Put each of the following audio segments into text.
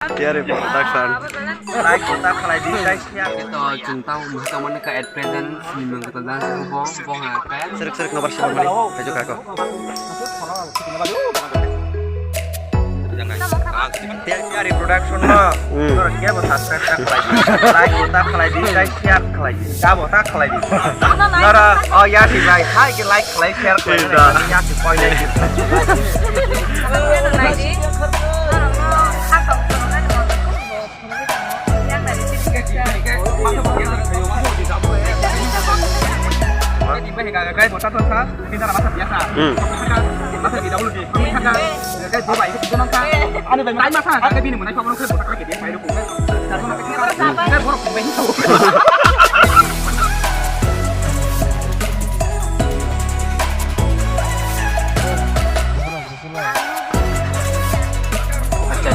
Tiari production. Like kita kalau di guys ya. Kita cinta teman ke at present simang kita dan bong akan Serik-serik nomor siapa balik? Kajuk aku. Tiari production mah. Terus dia mau subscribe tak lagi. Like kita kalau di guys ya lagi. Kamu tak lagi. Nara oh ya sih baik. Hai ke like share lagi. Ya sih poin lagi. Guys, buat satu saat kita masak biasa. Masak di dahulu di. Kami akan guys coba itu kita nongkrong. Anu dan masak masak. Tapi ini mana coba nongkrong buat lagi dia main dulu. Dan mana kita kan borok main itu.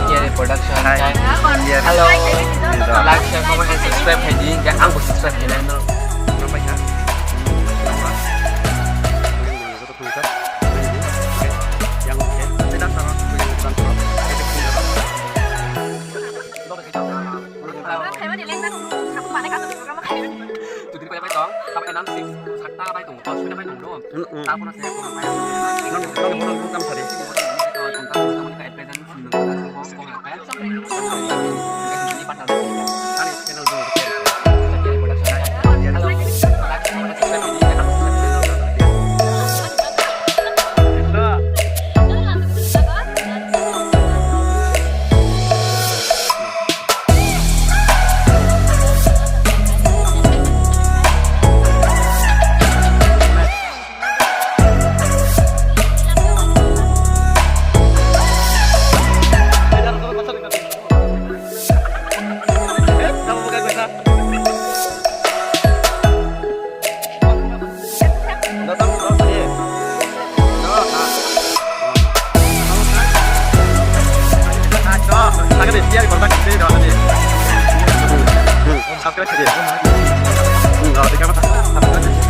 Tiari production. Halo. Like, share, comment, and subscribe jadi nggak anggur subscribe channel. Apa ya? Yang oke. Tidak sama yang bukan pro. Tụi đi quay bay toán, tao bay nắm xịt, sạc ta bay tổng, tao suy nó bay tổng đúng không? Tao cũng nó sẽ cùng bay. Nó không tâm thật đi. Chúng ta muốn cái present mình là con hàng pet. Cái gì bắt đầu. Ani channel dulu. Jadi production. Halo. Like, comment, subscribe jadi nggak anggur subscribe channel. Tiari production ini dah tadi. Subscribe saja. Tiga mata.